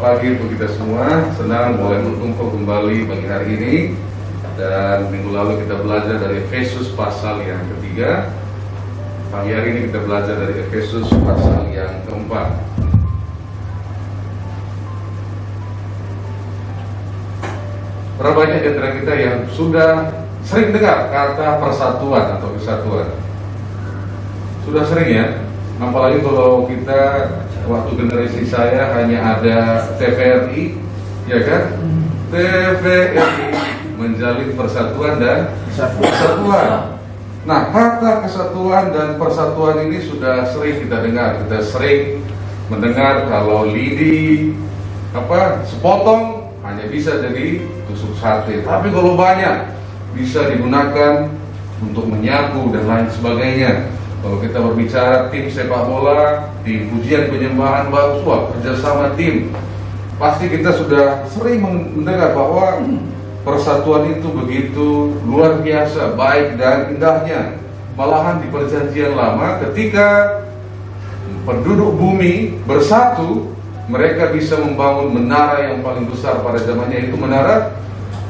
pagi untuk kita semua. Senang boleh berkumpul kembali pagi hari ini. Dan minggu lalu kita belajar dari Efesus pasal yang ketiga. Pagi hari ini kita belajar dari Efesus pasal yang keempat. Berapa banyak di antara kita yang sudah sering dengar kata persatuan atau kesatuan? Sudah sering ya? Apalagi kalau kita, waktu generasi saya hanya ada TVRI, ya kan? TVRI menjalin persatuan dan kesatuan. Nah, kata kesatuan dan persatuan ini sudah sering kita dengar. Kita sering mendengar kalau lidi sepotong hanya bisa jadi tusuk sate. Tapi kalau banyak bisa digunakan untuk menyatu dan lain sebagainya. Kalau kita berbicara tim sepak bola, tim pujian penyembahan bahwa kerjasama tim, pasti kita sudah sering mendengar bahwa persatuan itu begitu luar biasa, baik dan indahnya. Malahan di perjanjian lama ketika penduduk bumi bersatu, mereka bisa membangun menara yang paling besar pada zamannya, itu menara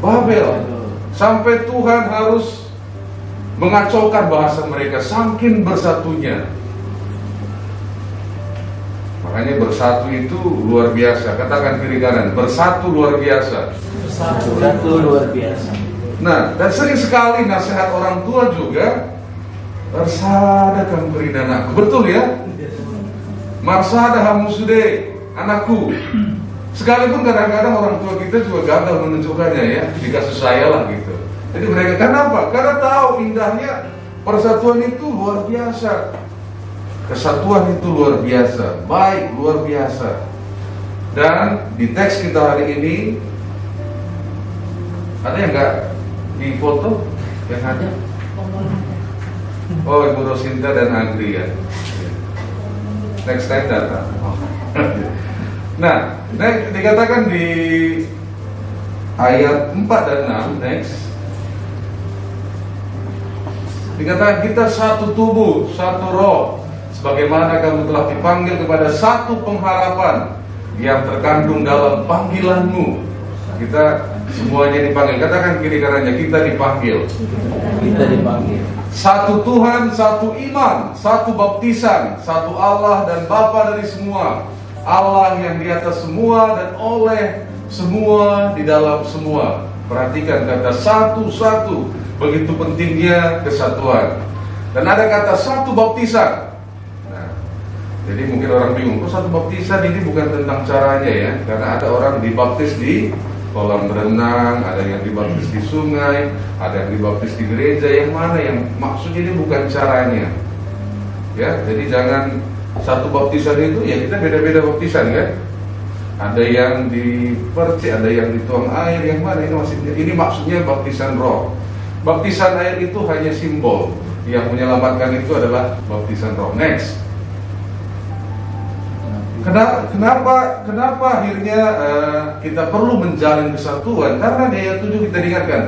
Babel. Sampai Tuhan harus mengacaukan bahasa mereka saking bersatunya. Makanya bersatu itu luar biasa. Katakan kiri kanan, bersatu luar biasa. Bersatu luar biasa. Nah, dan sering sekali nasihat orang tua juga, bersada kamu beri anakku. Betul ya? Marsada hamusude anakku. Sekalipun kadang-kadang orang tua kita juga gagal menunjukkannya ya, di kasus saya lah gitu. Jadi mereka kenapa? Karena tahu indahnya persatuan itu luar biasa, kesatuan itu luar biasa, baik luar biasa. Dan di teks kita hari ini ada yang nggak di foto yang ada? Oh, Ibu Rosinta dan Agri ya. Next time datang. Nah, dikatakan di ayat 4 dan 6, next. Dikatakan kita satu tubuh, satu roh, sebagaimana kamu telah dipanggil kepada satu pengharapan yang terkandung dalam panggilanmu. Kita semuanya dipanggil. Katakan kiri kanannya, kita dipanggil. Kita dipanggil. Satu Tuhan, satu iman, satu baptisan, satu Allah dan Bapa dari semua. Allah yang di atas semua dan oleh semua di dalam semua. Perhatikan kata satu-satu. Begitu pentingnya kesatuan. Dan ada kata satu baptisan. Nah, jadi mungkin orang bingung, kok satu baptisan ini bukan tentang caranya ya. Karena ada orang dibaptis di kolam renang, ada yang dibaptis di sungai, ada yang dibaptis di gereja. Yang mana yang maksudnya ini bukan caranya. Ya, jadi jangan satu baptisan itu ya kita beda-beda baptisan kan. Ada yang dipercik, ada yang dituang air, yang mana ini maksudnya baptisan roh. Baptisan air itu hanya simbol. Yang menyelamatkan itu adalah baptisan roh. Next. Kenapa akhirnya kita perlu menjalin kesatuan? Karena di ayat 7 kita diingatkan,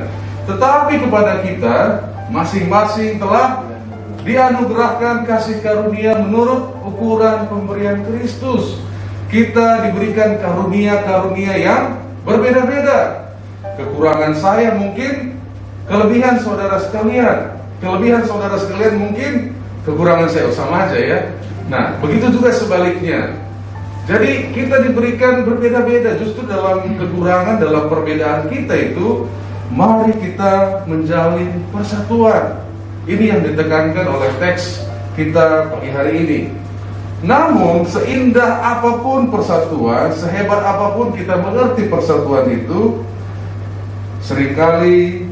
tetapi kepada kita masing-masing telah dianugerahkan kasih karunia menurut ukuran pemberian Kristus. Kita diberikan karunia-karunia yang berbeda-beda. Kekurangan saya mungkin kelebihan saudara sekalian. Kelebihan saudara sekalian mungkin kekurangan saya, sama aja ya. Nah, begitu juga sebaliknya. Jadi kita diberikan berbeda-beda. Justru dalam kekurangan, dalam perbedaan kita itu, mari kita menjalin persatuan. Ini yang ditekankan oleh teks kita pagi hari ini. Namun seindah apapun persatuan, sehebat apapun kita mengerti persatuan itu, seringkali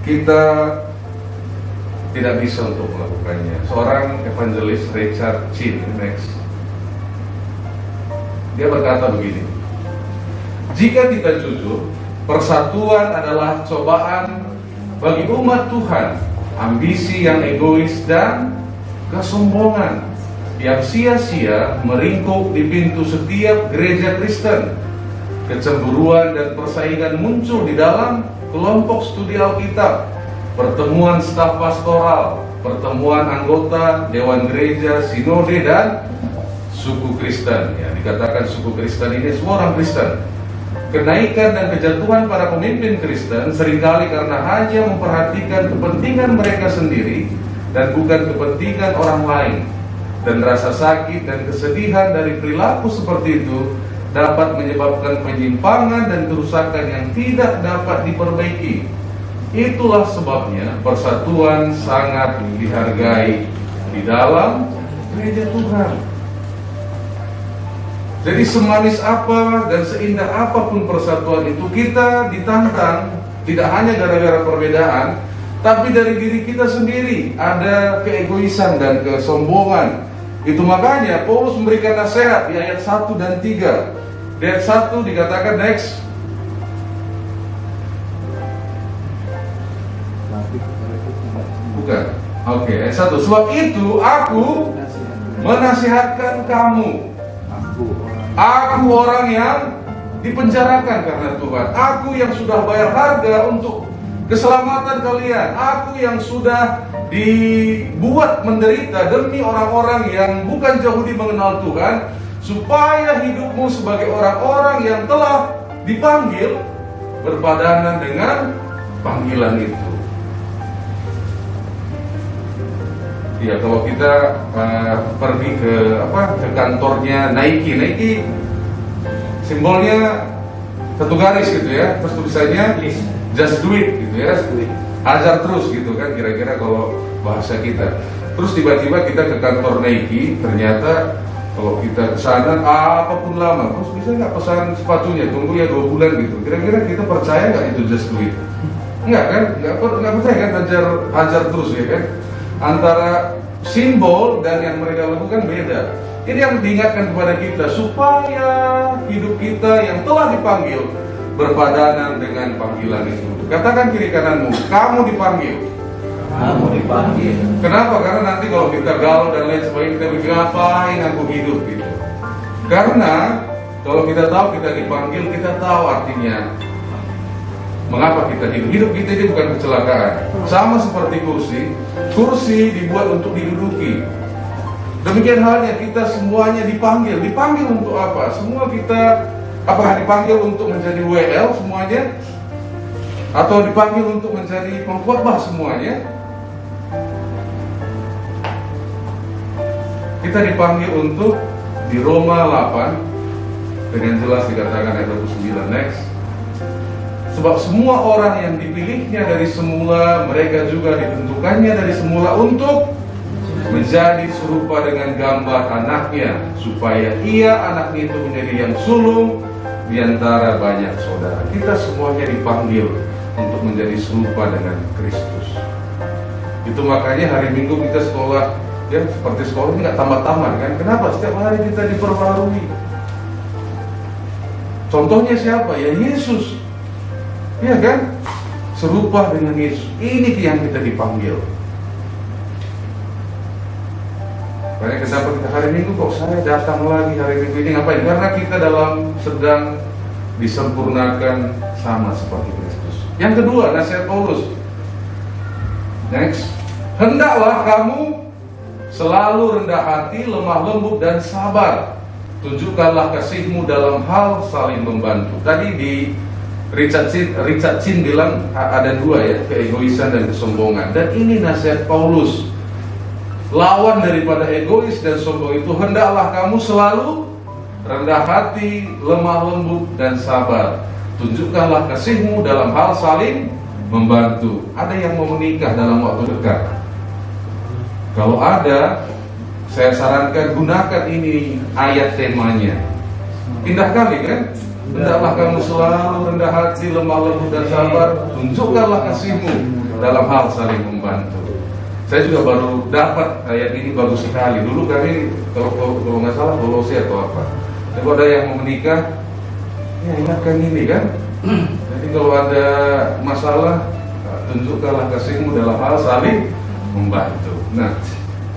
kita tidak bisa untuk melakukannya. Seorang evangelis Richard Chin, next, dia berkata begini, jika kita jujur, persatuan adalah cobaan bagi umat Tuhan. Ambisi yang egois dan kesombongan yang sia-sia meringkuk di pintu setiap gereja Kristen. Kecemburuan dan persaingan muncul di dalam kelompok studi Alkitab, pertemuan staf pastoral, pertemuan anggota dewan gereja, sinode dan suku Kristen, ya dikatakan suku Kristen ini semua orang Kristen. Kenaikan dan kejatuhan para pemimpin Kristen seringkali karena hanya memperhatikan kepentingan mereka sendiri dan bukan kepentingan orang lain. Dan rasa sakit dan kesedihan dari perilaku seperti itu dapat menyebabkan penyimpangan dan kerusakan yang tidak dapat diperbaiki. Itulah sebabnya persatuan sangat dihargai di dalam gereja Tuhan. Jadi semanis apa dan seindah apapun persatuan itu, kita ditantang tidak hanya gara-gara perbedaan, tapi dari diri kita sendiri ada keegoisan dan kesombongan. Itu makanya Paulus memberikan nasihat di ayat 1 dan 3. Di ayat 1 dikatakan next. Bukan. Oke, ayat 1. Sebab itu aku menasihatkan kamu. Aku orang yang dipenjarakan karena Tuhan. Aku yang sudah bayar harga untuk keselamatan kalian. Aku yang sudah dibuat menderita demi orang-orang yang bukan Yahudi mengenal Tuhan, supaya hidupmu sebagai orang-orang yang telah dipanggil berpadanan dengan panggilan itu. Ya, kalau kita pergi ke kantornya Nike simbolnya satu garis gitu ya, terus tulisannya just do it gitu ya, hajar terus gitu kan, kira-kira kalau bahasa kita. Terus tiba-tiba kita ke kantor Nike, ternyata kalau kita kesana apapun lama, terus bisa nggak pesan sepatunya, tunggu ya 2 bulan gitu. Kira-kira kita percaya nggak itu just do it? Enggak kan? Nggak percaya kan, hajar terus ya kan? Antara simbol dan yang mereka lakukan beda. Ini yang diingatkan kepada kita supaya hidup kita yang telah dipanggil berpadanan dengan panggilan itu. Katakan kiri kananmu, kamu dipanggil. Kamu dipanggil. Kenapa? Karena nanti kalau kita galau dan lain sebagainya, kita berpikir ngapain aku hidup gitu. Karena kalau kita tahu kita dipanggil, kita tahu artinya mengapa kita hidup. Hidup kita ini bukan kecelakaan. Sama seperti kursi dibuat untuk diduduki. Demikian halnya kita semuanya dipanggil. Dipanggil untuk apa? Semua kita apakah dipanggil untuk menjadi WL semuanya? Atau dipanggil untuk menjadi pengkhotbah semuanya? Kita dipanggil untuk di Roma 8 dengan jelas dikatakan ayat 29 next. Sebab semua orang yang dipilihnya dari semula, mereka juga ditentukannya dari semula untuk menjadi serupa dengan gambar anaknya, supaya ia anaknya itu menjadi yang sulung di antara banyak saudara. Kita semuanya dipanggil untuk menjadi serupa dengan Kristus. Itu makanya hari Minggu kita sekolah, ya seperti sekolah ini nggak tamat-tamat kan? Kenapa? Setiap hari kita diperbarui. Contohnya siapa? Ya Yesus. Iya kan? Serupa dengan Yesus. Ini yang kita dipanggil. Makanya kenapa kita hari Minggu kok saya datang lagi hari Minggu ini ngapain? Karena kita sedang disempurnakan sama seperti Kristus. Yang kedua, nasihat Paulus. Next. Hendaklah kamu selalu rendah hati, lemah lembut dan sabar. Tunjukkanlah kasihmu dalam hal saling membantu. Tadi di Richard Chin bilang ada 2 ya, keegoisan dan kesombongan. Dan ini nasihat Paulus. Lawan daripada egois dan sombong itu, hendaklah kamu selalu rendah hati, lemah lembut dan sabar. Tunjukkanlah kasihmu dalam hal saling membantu. Ada yang mau menikah dalam waktu dekat? Kalau ada, saya sarankan gunakan ini ayat temanya. Indah kali kan? Hendaklah kamu selalu rendah hati, lemah lembut dan sabar. Tunjukkanlah kasihmu dalam hal saling membantu. Saya juga baru dapat ayat ini, bagus sekali. Dulu kami kalau nggak salah Kolose atau apa. Jadi kalau ada yang mau menikah, ya ingatkan ini kan. Jadi kalau ada masalah, tunjukkanlah kasihmu dalam hal saling membantu. Nah,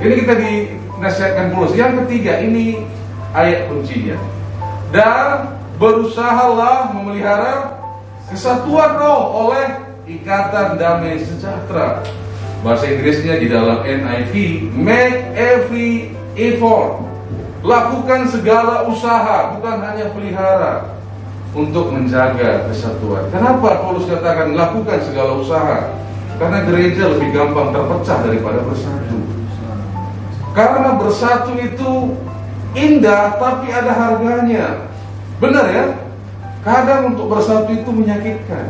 ini kita dinasihatkan Paulus. Yang ketiga, ini ayat kuncinya. Dan berusahalah memelihara kesatuan roh oleh ikatan damai sejahtera. Bahasa Inggrisnya di dalam NIV, make every effort Lakukan segala usaha, bukan hanya pelihara, untuk menjaga kesatuan. Kenapa Paulus katakan lakukan segala usaha? Karena gereja lebih gampang terpecah daripada bersatu. Karena bersatu itu indah, tapi ada harganya. Benar ya? Kadang untuk bersatu itu menyakitkan.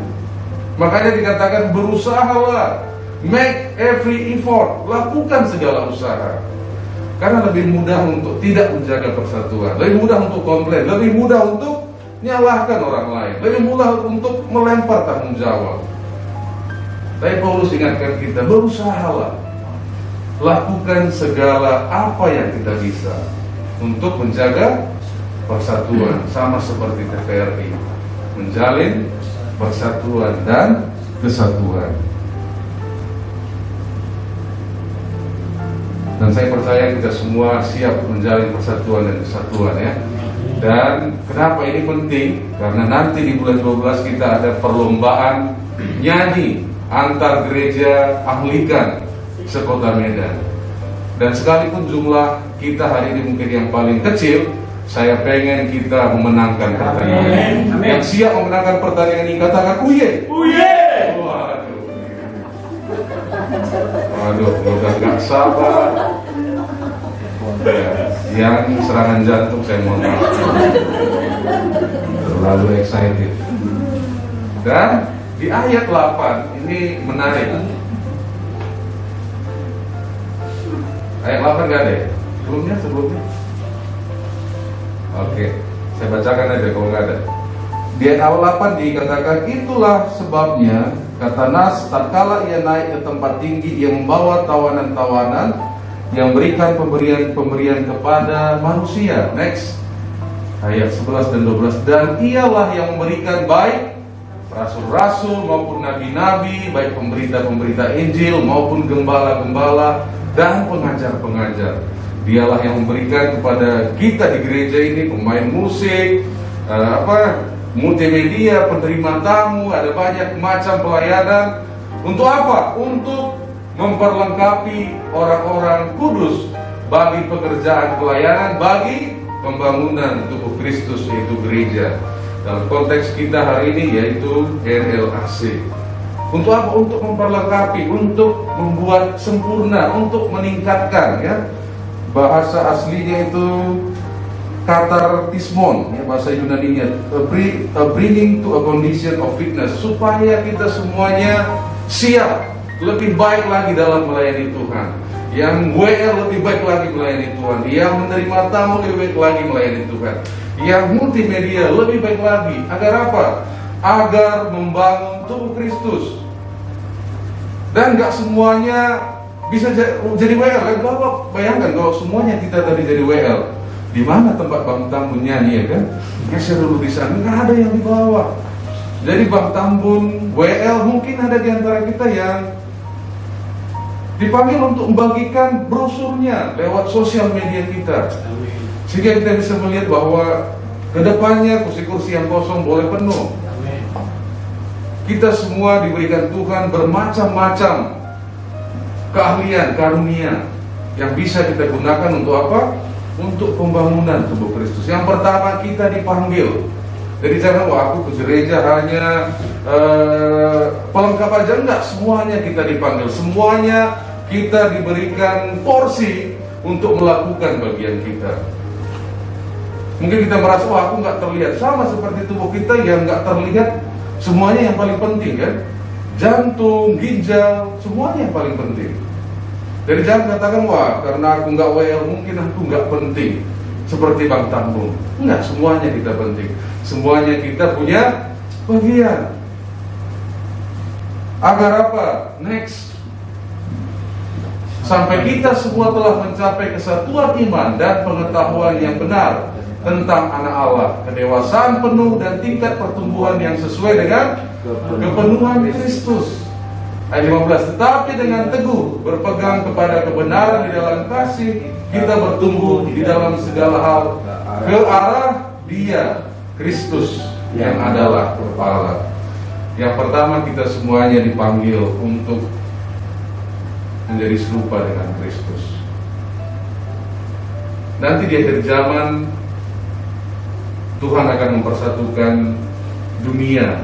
Makanya dikatakan berusahalah, make every effort, lakukan segala usaha. Karena lebih mudah untuk tidak menjaga persatuan, lebih mudah untuk komplain, lebih mudah untuk menyalahkan orang lain, lebih mudah untuk melempar tanggung jawab. Tapi Paulus ingatkan kita, berusahalah, lakukan segala apa yang kita bisa untuk menjaga persatuan, sama seperti TVRI, menjalin persatuan dan kesatuan. Dan saya percaya kita semua siap menjalin persatuan dan kesatuan ya. Dan kenapa ini penting? Karena nanti di bulan 12 kita ada perlombaan nyanyi antar gereja Anglikan sekota Medan. Dan sekalipun jumlah kita hari ini mungkin yang paling kecil, saya pengen kita memenangkan pertandingan. Yang siap memenangkan pertandingan ini katakan uye. Uye. Waduh, udah gak sabar. Ya, yang serangan jantung saya mohon maaf. Terlalu excited. Dan di ayat 8 ini menarik. Ayat 8 gak ada ya? Sebelumnya? Oke, saya bacakan aja kalau gak ada. Di ayat 8 dikatakan, itulah sebabnya, kata Nas, tatkala ia naik ke tempat tinggi, ia membawa tawanan-tawanan yang berikan pemberian-pemberian kepada manusia. Next, ayat 11 dan 12. Dan ialah yang memberikan baik rasul-rasul maupun nabi-nabi, baik pemberita-pemberita Injil maupun gembala-gembala dan pengajar-pengajar. Dialah yang memberikan kepada kita di gereja ini pemain musik, multimedia, penerima tamu, ada banyak macam pelayanan. Untuk apa? Untuk memperlengkapi orang-orang kudus bagi pekerjaan pelayanan, bagi pembangunan tubuh Kristus, yaitu gereja. Dalam konteks kita hari ini yaitu NLAC. Untuk apa? Untuk memperlengkapi, untuk membuat sempurna, untuk meningkatkan ya. Bahasa aslinya itu katartismon, ya, bahasa Yunaninya, bringing to a condition of fitness, supaya kita semuanya siap lebih baik lagi dalam melayani Tuhan. Yang WL lebih baik lagi melayani Tuhan. Yang menerima tamu lebih baik lagi melayani Tuhan. Yang multimedia lebih baik lagi. Agar apa? Agar membangun tubuh Kristus. Dan gak semuanya bisa jadi WL kan? Kalau bayangkan kalau semuanya kita tadi jadi WL, di mana tempat Bang Tambun nyanyi ya kan? Geser dulu di sana, nggak ada yang dibawa. Jadi Bang Tambun WL mungkin ada di antara kita yang dipanggil untuk membagikan brosurnya lewat sosial media kita, sehingga kita bisa melihat bahwa kedepannya kursi-kursi yang kosong boleh penuh. Kita semua diberikan Tuhan bermacam-macam keahlian, karunia yang bisa kita gunakan untuk apa? Untuk pembangunan tubuh Kristus. Yang pertama, kita dipanggil. Jadi jangan, aku ke gereja hanya pelengkap aja, enggak. Semuanya kita dipanggil. Semuanya kita diberikan porsi untuk melakukan bagian kita. Mungkin kita merasa, aku nggak terlihat. Sama seperti tubuh kita yang nggak terlihat, semuanya yang paling penting kan? Jantung, ginjal, semuanya yang paling penting. Jadi jangan katakan, karena aku nggak WL mungkin aku nggak penting, seperti Bang Tambung. Enggak, semuanya kita penting. Semuanya kita punya bagian. Agar apa? Next, sampai kita semua telah mencapai kesatuan iman dan pengetahuan yang benar tentang anak Allah, kedewasaan penuh dan tingkat pertumbuhan yang sesuai dengan kepenuhan Kristus. Ayat 15, tetapi dengan teguh berpegang kepada kebenaran di dalam kasih, kita bertumbuh di dalam segala hal ke arah Dia, Kristus, yang adalah kepala. Yang pertama, kita semuanya dipanggil untuk menjadi serupa dengan Kristus. nanti di akhir zaman Tuhan akan mempersatukan dunia,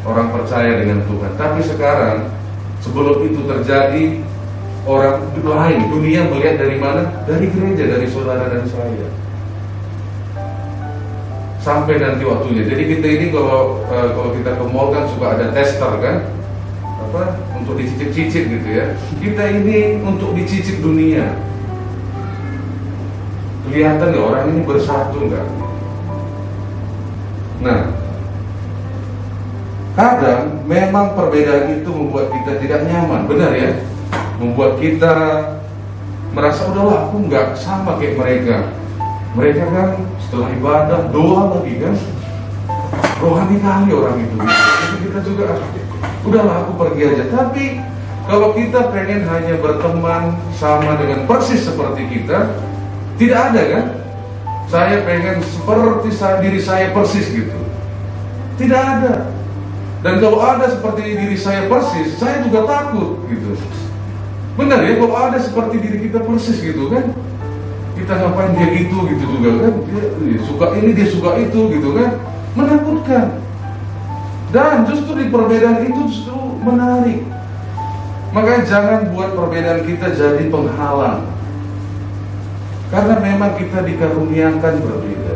orang percaya dengan Tuhan. Tapi sekarang, sebelum itu terjadi, orang lain, dunia melihat dari mana? Dari gereja, dari saudara dan saya. Sampai nanti waktunya. Jadi kita ini kalau kita ke mall kan suka ada tester kan, apa, untuk dicicip-cicip gitu ya. Kita ini untuk dicicip dunia. Kelihatan nggak orang ini bersatu nggak? Nah, kadang memang perbedaan itu membuat kita tidak nyaman, benar ya? Membuat kita merasa udahlah aku nggak sama kayak mereka. Mereka kan setelah ibadah doa lagi kan, rohani kali orang itu. Jadi kita juga udahlah aku pergi aja. Tapi kalau kita pengen hanya berteman sama dengan persis seperti kita, tidak ada kan? Saya pengen seperti diri saya persis gitu. Tidak ada. Dan kalau ada seperti diri saya persis, saya juga takut gitu. Benar ya, kalau ada seperti diri kita persis gitu kan, kita ngapain dia gitu juga kan, dia suka ini, dia suka itu gitu kan, menakutkan. Dan justru di perbedaan itu justru menarik. Makanya jangan buat perbedaan kita jadi penghalang, karena memang kita dikaruniakan berbeda.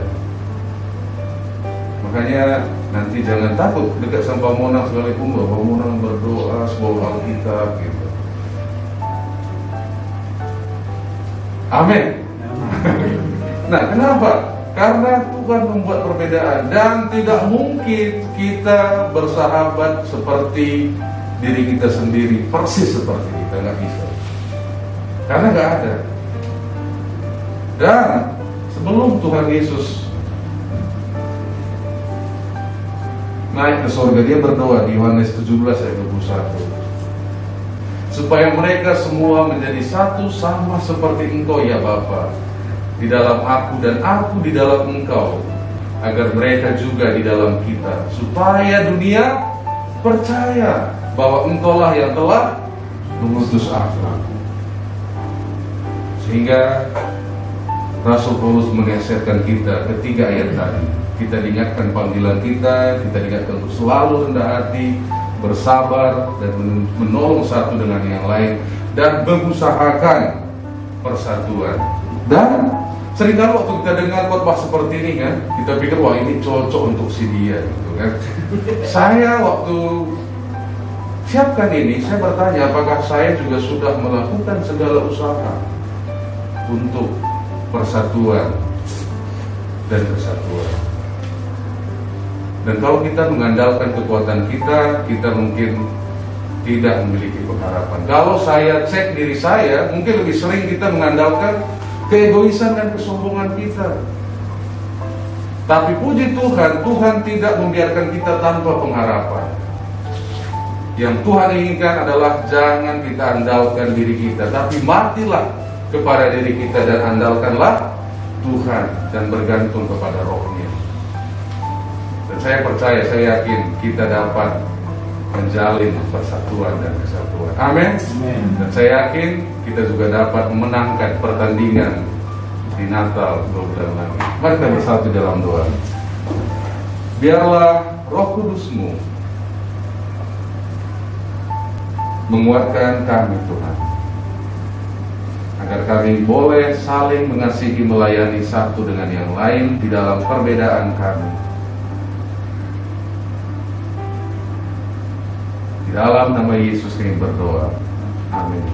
Makanya nanti jangan takut dekat sama Pak Monang sekalipun, Pak Monang berdoa sebuah Alkitab gitu. Amin. Nah, kenapa? Karena Tuhan membuat perbedaan dan tidak mungkin kita bersahabat seperti diri kita sendiri, persis seperti kita, nggak bisa. Karena nggak ada. Dan sebelum Tuhan Yesus naik ke surga, dia berdoa di Yohanes 17 ayat 21. Supaya mereka semua menjadi satu sama seperti Engkau ya Bapa, di dalam aku dan aku di dalam Engkau, agar mereka juga di dalam kita, supaya dunia percaya bahwa Engkaulah yang telah mengutus aku. Sehingga Rasul Paulus mengeserkan kita ketiga ayat tadi. Kita diingatkan panggilan kita diingatkan untuk selalu rendah hati, bersabar dan menolong satu dengan yang lain, dan mengusahakan persatuan. Dan seringkali waktu kita dengar khotbah seperti ini kan, kita pikir wah ini cocok untuk si dia gitu kan. Saya waktu siapkan ini, saya bertanya apakah saya juga sudah melakukan segala usaha untuk persatuan dan kesatuan. Dan kalau kita mengandalkan kekuatan kita, kita mungkin tidak memiliki pengharapan. Kalau saya cek diri saya, mungkin lebih sering kita mengandalkan keegoisan dan kesombongan kita. Tapi puji Tuhan, Tuhan tidak membiarkan kita tanpa pengharapan. Yang Tuhan inginkan adalah jangan kita andalkan diri kita, tapi matilah kepada diri kita dan andalkanlah Tuhan dan bergantung kepada Roh-Nya. Dan saya percaya, saya yakin kita dapat menjalin persatuan dan kesatuan. Amin. Dan saya yakin kita juga dapat memenangkan pertandingan di Natal 2 bulan lagi. Mari kita bersatu dalam doa. Biarlah Roh Kudus-Mu menguatkan kami Tuhan, agar kami boleh saling mengasihi, melayani satu dengan yang lain di dalam perbedaan kami. Di dalam nama Yesus kami berdoa. Amin.